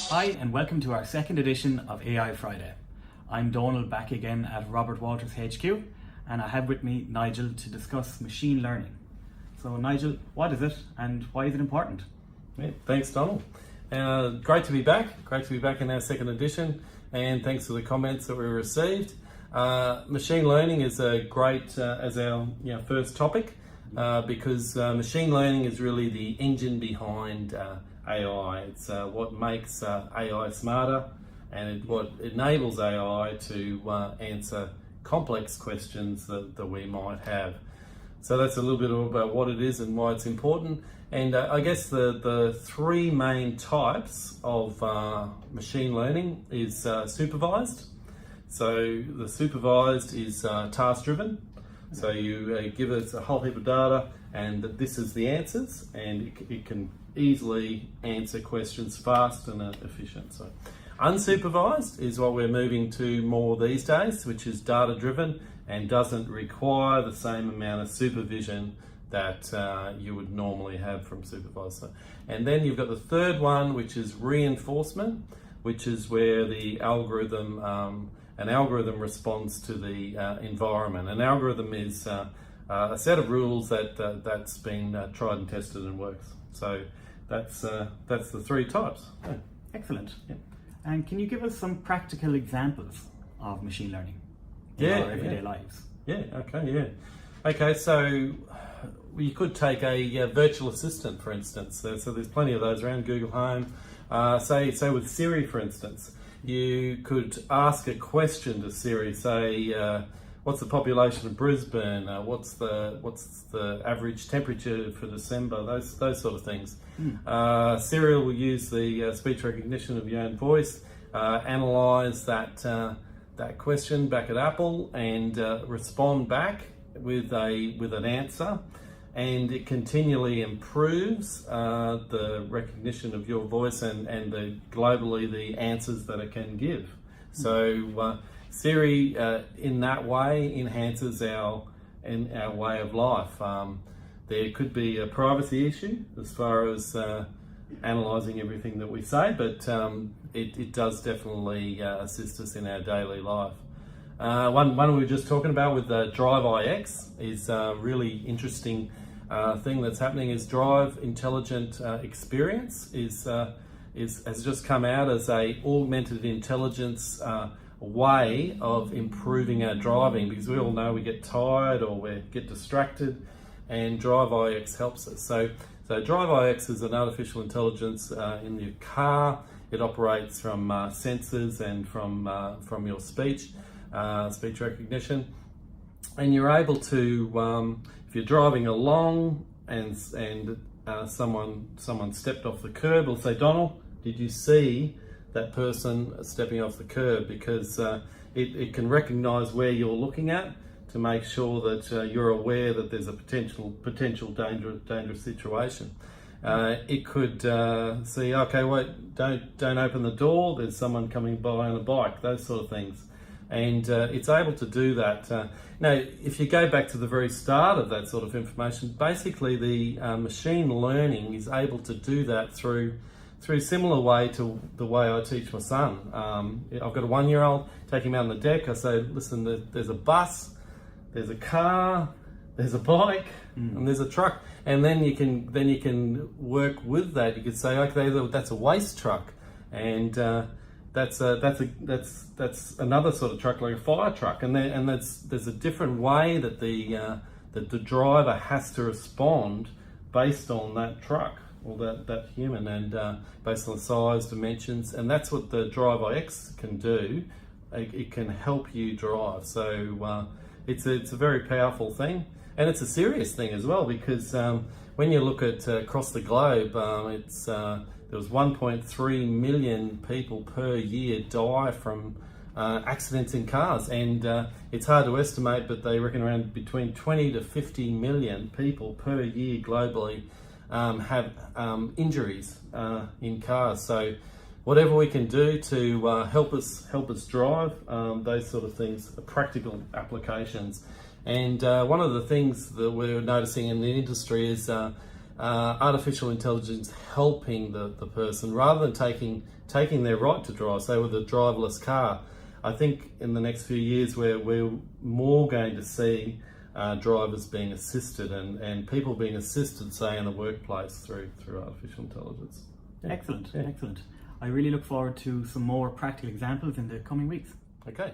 Hi and welcome to our second edition of AI Friday. I'm Donald, back again at Robert Walters HQ, and I have with me Nigel to discuss machine learning. So Nigel, what is it and why is it important? Yeah, thanks, Donald. Great to be back. Great to be back in our second edition, and thanks for the comments that we received. Machine learning is a great as our first topic because machine learning is really the engine behind AI. It's what makes AI smarter, and what enables AI to answer complex questions that we might have. So that's a little bit about what it is and why it's important. And I guess the three main types of machine learning is supervised. So the supervised is task-driven. So you give it a whole heap of data and this is the answers, and it can easily answer questions fast and efficient. So unsupervised is what we're moving to more these days, which is data-driven and doesn't require the same amount of supervision that you would normally have from supervised. And then you've got the third one, which is reinforcement, which is where the algorithm, an algorithm responds to the environment. An algorithm is a set of rules that's been tried and tested and works. So that's the three types. Yeah. Excellent. Yeah. And can you give us some practical examples of machine learning in our everyday lives? Okay, so you could take a virtual assistant, for instance. So there's plenty of those around Google Home. Say with Siri, for instance, you could ask a question to Siri. Say, what's the population of Brisbane? What's the average temperature for December? Those sort of things. Siri will use the speech recognition of your own voice, analyze that question back at Apple, and respond back with an answer. And it continually improves the recognition of your voice and globally the answers that it can give. So Siri in that way enhances our way of life. There could be a privacy issue as far as analysing everything that we say, but it does definitely assist us in our daily life. One we were just talking about with Drive IX is a really interesting thing that's happening. Is Drive Intelligent Experience has just come out as a augmented intelligence way of improving our driving, because we all know we get tired or we get distracted, and Drive IX helps us. So Drive IX is an artificial intelligence in your car. It operates from sensors and from your speech recognition, and you're able to, if you're driving along and someone stepped off the curb, it'll say, Donald, did you see that person stepping off the curb? Because it can recognize where you're looking at to make sure that you're aware that there's a potential dangerous situation. It could see, okay, wait, don't open the door, there's someone coming by on a bike, those sort of things. And it's able to do that. Now, if you go back to the very start of that sort of information, basically the machine learning is able to do that through similar way to the way I teach my son. I've got a 1-year-old, take him out on the deck, I say, listen, there's a bus, there's a car, there's a bike, and there's a truck. And then you can work with that. You could say, okay, that's a waste truck, and that's another sort of truck, like a fire truck, and there's a different way that the driver has to respond based on that truck or that human, and based on size, dimensions, and that's what the Drive IX can do. It can help you drive. So it's a very powerful thing, and it's a serious thing as well, because when you look at across the globe, there was 1.3 million people per year die from accidents in cars, and it's hard to estimate, but they reckon around between 20 to 50 million people per year globally have injuries in cars. So whatever we can do to help us drive, those sort of things are practical applications. And one of the things that we're noticing in the industry is artificial intelligence helping the person rather than taking their right to drive, say with a driverless car. I think in the next few years we're more going to see drivers being assisted and people being assisted, say, in the workplace through artificial intelligence. Excellent. I really look forward to some more practical examples in the coming weeks. Okay.